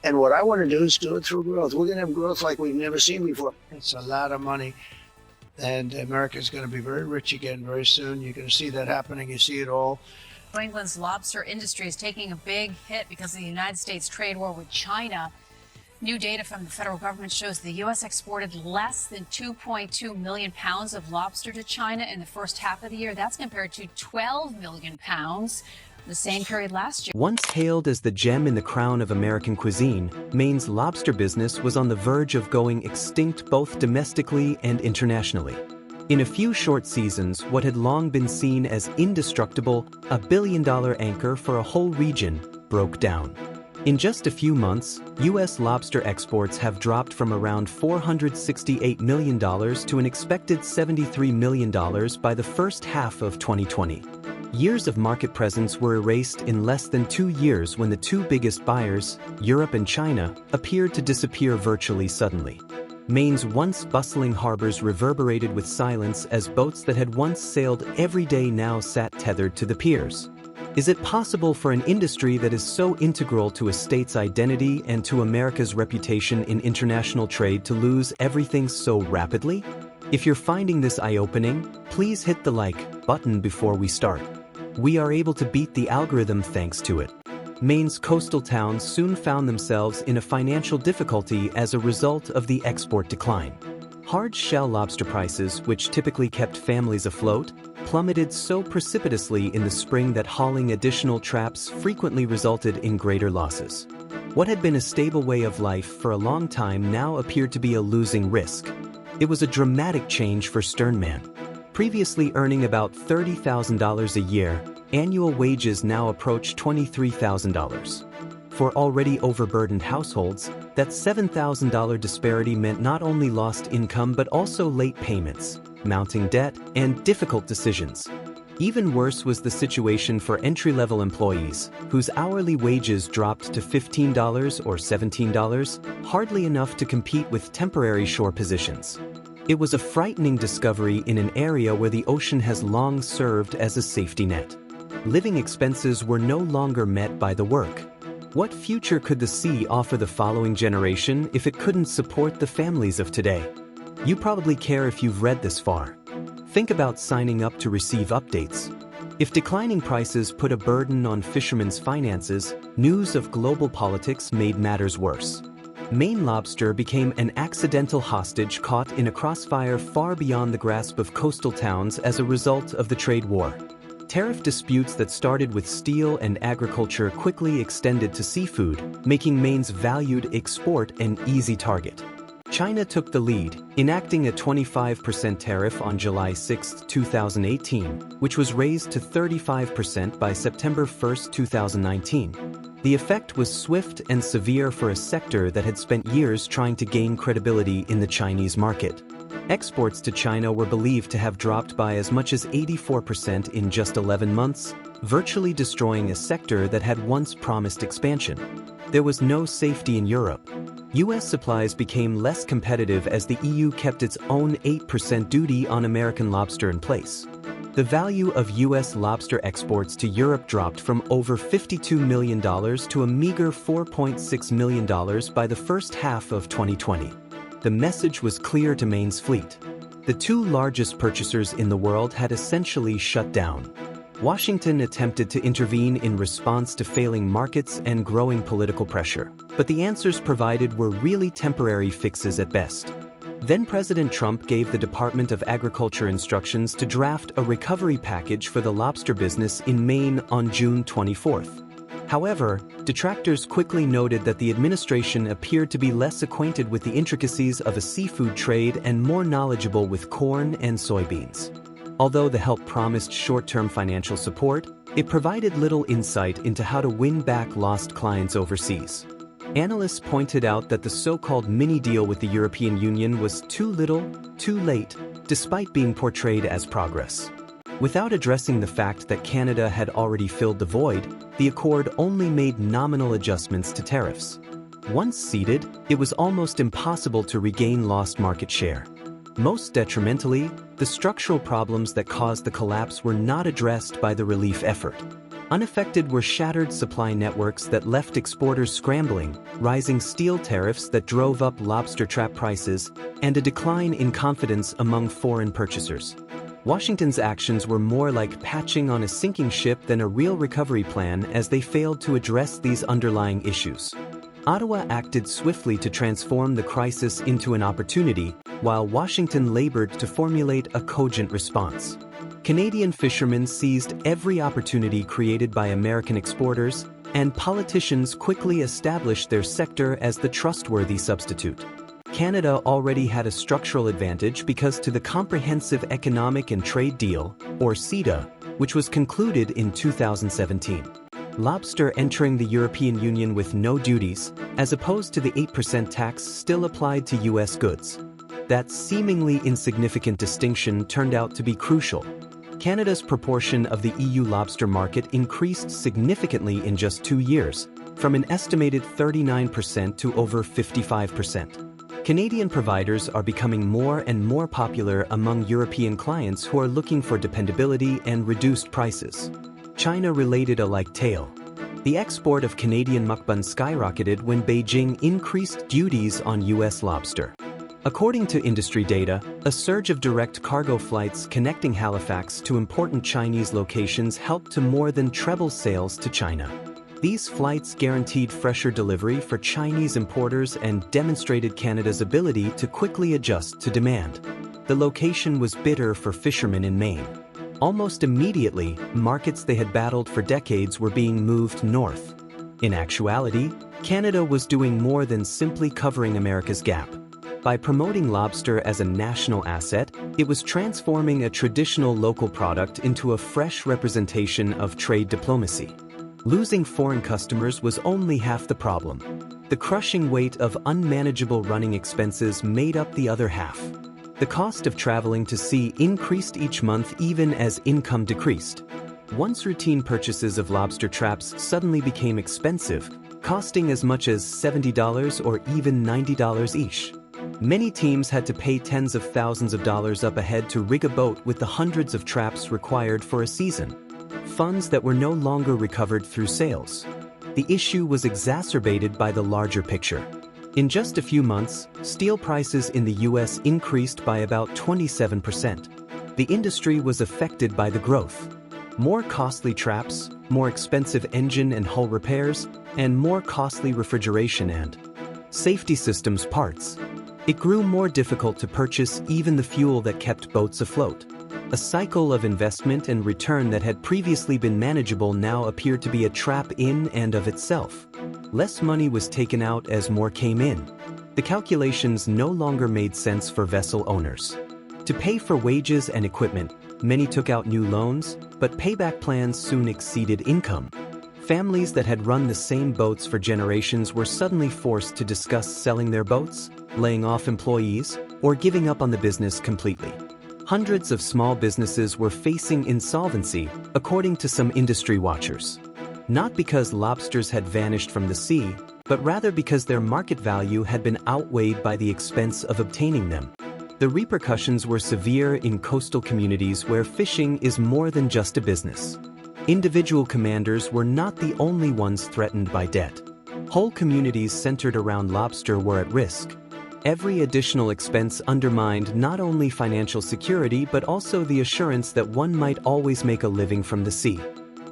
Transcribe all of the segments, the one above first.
And what I want to do is do it through growth. We're going to have growth like we've never seen before. It's a lot of money. And America is going to be very rich again very soon. You're going to see that happening. You see it all. New England's lobster industry is taking a big hit because of the United States trade war with China. New data from the federal government shows the U.S. exported less than 2.2 million pounds of lobster to China in the first half of the year. That's compared to 12 million pounds the same period last year. Once hailed as the gem in the crown of American cuisine, Maine's lobster business was on the verge of going extinct both domestically and internationally. In a few short seasons, what had long been seen as indestructible, a billion-dollar anchor for a whole region, broke down. In just a few months, U.S. lobster exports have dropped from around $468 million to an expected $73 million by the first half of 2020. Years of market presence were erased in less than 2 years when the two biggest buyers, Europe and China, appeared to disappear virtually suddenly. Maine's once bustling harbors reverberated with silence as boats that had once sailed every day now sat tethered to the piers. Is it possible for an industry that is so integral to a state's identity and to America's reputation in international trade to lose everything so rapidly? If you're finding this eye-opening, please hit the like button before we start. We are able to beat the algorithm thanks to it. Maine's coastal towns soon found themselves in a financial difficulty as a result of the export decline. Hard-shell lobster prices, which typically kept families afloat, plummeted so precipitously in the spring that hauling additional traps frequently resulted in greater losses. What had been a stable way of life for a long time now appeared to be a losing risk. It was a dramatic change for Sternman. Previously earning about $30,000 a year, annual wages now approach $23,000. For already overburdened households, that $7,000 disparity meant not only lost income but also late payments, mounting debt, and difficult decisions. Even worse was the situation for entry-level employees, whose hourly wages dropped to $15 or $17, hardly enough to compete with temporary shore positions. It was a frightening discovery in an area where the ocean has long served as a safety net. Living expenses were no longer met by the work. What future could the sea offer the following generation if it couldn't support the families of today? You probably care if you've read this far. Think about signing up to receive updates. If declining prices put a burden on fishermen's finances, news of global politics made matters worse. Maine lobster became an accidental hostage caught in a crossfire far beyond the grasp of coastal towns as a result of the trade war. Tariff disputes that started with steel and agriculture quickly extended to seafood, making Maine's valued export an easy target. China took the lead, enacting a 25% tariff on July 6, 2018, which was raised to 35% by September 1, 2019. The effect was swift and severe for a sector that had spent years trying to gain credibility in the Chinese market. Exports to China were believed to have dropped by as much as 84% in just 11 months, virtually destroying a sector that had once promised expansion. There was no safety in Europe. U.S. supplies became less competitive as the EU kept its own 8% duty on American lobster in place. The value of U.S. lobster exports to Europe dropped from over $52 million to a meager $4.6 million by the first half of 2020. The message was clear to Maine's fleet. The two largest purchasers in the world had essentially shut down. Washington attempted to intervene in response to failing markets and growing political pressure, but the answers provided were really temporary fixes at best. Then President Trump gave the Department of Agriculture instructions to draft a recovery package for the lobster business in Maine on June 24th. However, detractors quickly noted that the administration appeared to be less acquainted with the intricacies of a seafood trade and more knowledgeable with corn and soybeans. Although the help promised short-term financial support, it provided little insight into how to win back lost clients overseas. Analysts pointed out that the so-called mini-deal with the European Union was too little, too late, despite being portrayed as progress. Without addressing the fact that Canada had already filled the void, the accord only made nominal adjustments to tariffs. Once seated, it was almost impossible to regain lost market share. Most detrimentally, the structural problems that caused the collapse were not addressed by the relief effort. Unaffected were shattered supply networks that left exporters scrambling, rising steel tariffs that drove up lobster trap prices, and a decline in confidence among foreign purchasers. Washington's actions were more like patching on a sinking ship than a real recovery plan, as they failed to address these underlying issues. Ottawa acted swiftly to transform the crisis into an opportunity, while Washington labored to formulate a cogent response. Canadian fishermen seized every opportunity created by American exporters, and politicians quickly established their sector as the trustworthy substitute. Canada already had a structural advantage because to the Comprehensive Economic and Trade Deal, or CETA, which was concluded in 2017. Lobster entering the European Union with no duties, as opposed to the 8% tax still applied to U.S. goods. That seemingly insignificant distinction turned out to be crucial. Canada's proportion of the EU lobster market increased significantly in just 2 years, from an estimated 39% to over 55%. Canadian providers are becoming more and more popular among European clients who are looking for dependability and reduced prices. China related a like tale. The export of Canadian mukbang skyrocketed when Beijing increased duties on U.S. lobster. According to industry data, a surge of direct cargo flights connecting Halifax to important Chinese locations helped to more than treble sales to China. These flights guaranteed fresher delivery for Chinese importers and demonstrated Canada's ability to quickly adjust to demand. The location was bitter for fishermen in Maine. Almost immediately, markets they had battled for decades were being moved north. In actuality, Canada was doing more than simply covering America's gap. By promoting lobster as a national asset, it was transforming a traditional local product into a fresh representation of trade diplomacy. Losing foreign customers was only half the problem. The crushing weight of unmanageable running expenses made up the other half. The cost of traveling to sea increased each month even as income decreased. Once routine purchases of lobster traps suddenly became expensive, costing as much as $70 or even $90 each. Many teams had to pay tens of thousands of dollars up ahead to rig a boat with the hundreds of traps required for a season. Funds that were no longer recovered through sales. The issue was exacerbated by the larger picture. In just a few months, steel prices in the U.S. increased by about 27%. The industry was affected by the growth. More costly traps, more expensive engine and hull repairs, and more costly refrigeration and safety systems parts. It grew more difficult to purchase even the fuel that kept boats afloat. A cycle of investment and return that had previously been manageable now appeared to be a trap in and of itself. Less money was taken out as more came in. The calculations no longer made sense for vessel owners. To pay for wages and equipment, many took out new loans, but payback plans soon exceeded income. Families that had run the same boats for generations were suddenly forced to discuss selling their boats, laying off employees, or giving up on the business completely. Hundreds of small businesses were facing insolvency, according to some industry watchers. Not because lobsters had vanished from the sea, but rather because their market value had been outweighed by the expense of obtaining them. The repercussions were severe in coastal communities where fishing is more than just a business. Individual commanders were not the only ones threatened by debt. Whole communities centered around lobster were at risk. Every additional expense undermined not only financial security but also the assurance that one might always make a living from the sea.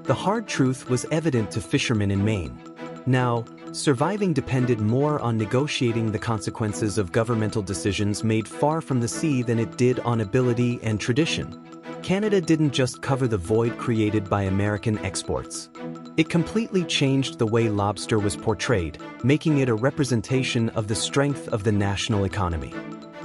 The hard truth was evident to fishermen in Maine. Now, surviving depended more on negotiating the consequences of governmental decisions made far from the sea than it did on ability and tradition. Canada didn't just cover the void created by American exports. It completely changed the way lobster was portrayed, making it a representation of the strength of the national economy.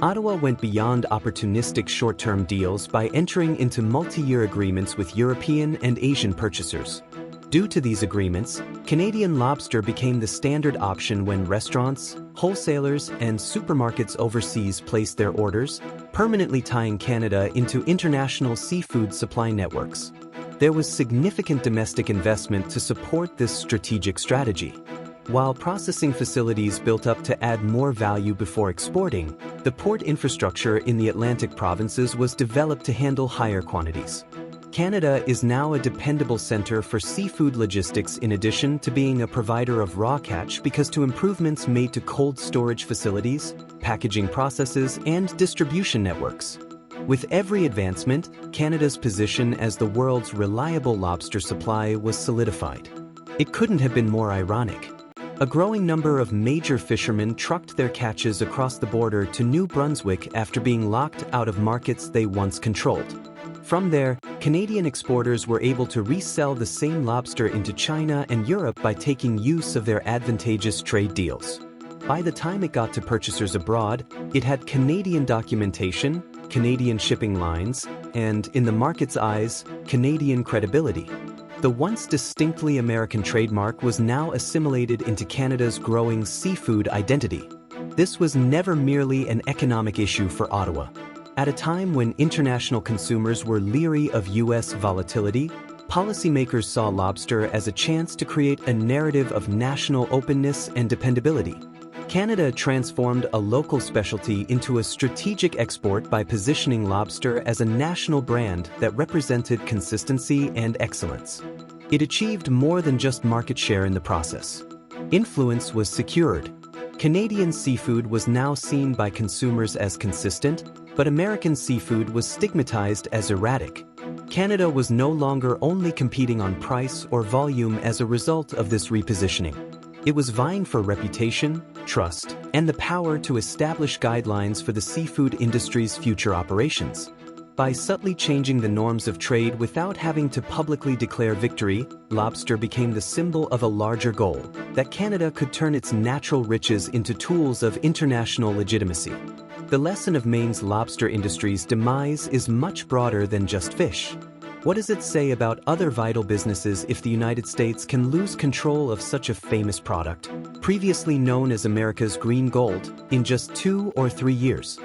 Ottawa went beyond opportunistic short-term deals by entering into multi-year agreements with European and Asian purchasers. Due to these agreements, Canadian lobster became the standard option when restaurants, wholesalers, and supermarkets overseas placed their orders, permanently tying Canada into international seafood supply networks. There was significant domestic investment to support this strategic strategy. While processing facilities built up to add more value before exporting, the port infrastructure in the Atlantic provinces was developed to handle higher quantities. Canada is now a dependable center for seafood logistics in addition to being a provider of raw catch because to improvements made to cold storage facilities, packaging processes, and distribution networks. With every advancement, Canada's position as the world's reliable lobster supply was solidified. It couldn't have been more ironic. A growing number of major fishermen trucked their catches across the border to New Brunswick after being locked out of markets they once controlled. From there, Canadian exporters were able to resell the same lobster into China and Europe by taking use of their advantageous trade deals. By the time it got to purchasers abroad, it had Canadian documentation, Canadian shipping lines, and, in the market's eyes, Canadian credibility. The once distinctly American trademark was now assimilated into Canada's growing seafood identity. This was never merely an economic issue for Ottawa. At a time when international consumers were leery of U.S. volatility, policymakers saw lobster as a chance to create a narrative of national openness and dependability. Canada transformed a local specialty into a strategic export by positioning lobster as a national brand that represented consistency and excellence. It achieved more than just market share in the process. Influence was secured. Canadian seafood was now seen by consumers as consistent, but American seafood was stigmatized as erratic. Canada was no longer only competing on price or volume as a result of this repositioning. It was vying for reputation, trust, and the power to establish guidelines for the seafood industry's future operations. By subtly changing the norms of trade without having to publicly declare victory, lobster became the symbol of a larger goal, that Canada could turn its natural riches into tools of international legitimacy. The lesson of Maine's lobster industry's demise is much broader than just fish. What does it say about other vital businesses if the United States can lose control of such a famous product, previously known as America's green gold, in just 2 or 3 years?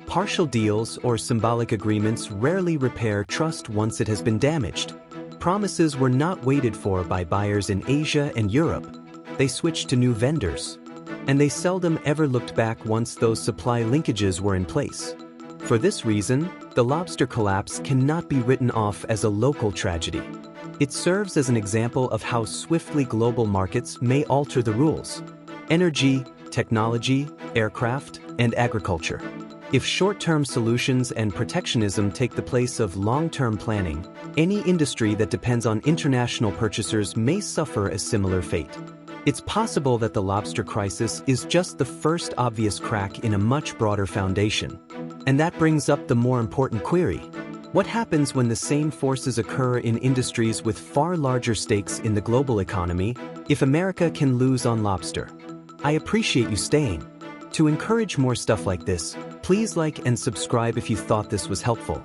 Partial deals or symbolic agreements rarely repair trust once it has been damaged. Promises were not waited for by buyers in Asia and Europe. They switched to new vendors. And they seldom ever looked back once those supply linkages were in place. For this reason, the lobster collapse cannot be written off as a local tragedy. It serves as an example of how swiftly global markets may alter the rules. Energy, technology, aircraft, and agriculture. If short-term solutions and protectionism take the place of long-term planning, any industry that depends on international purchasers may suffer a similar fate. It's possible that the lobster crisis is just the first obvious crack in a much broader foundation. And that brings up the more important query. What happens when the same forces occur in industries with far larger stakes in the global economy if America can lose on lobster? I appreciate you staying. To encourage more stuff like this, please like and subscribe if you thought this was helpful.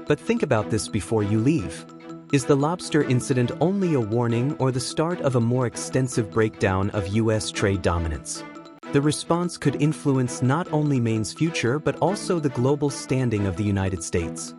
But think about this before you leave. Is the lobster incident only a warning or the start of a more extensive breakdown of U.S. trade dominance? The response could influence not only Maine's future but also the global standing of the United States.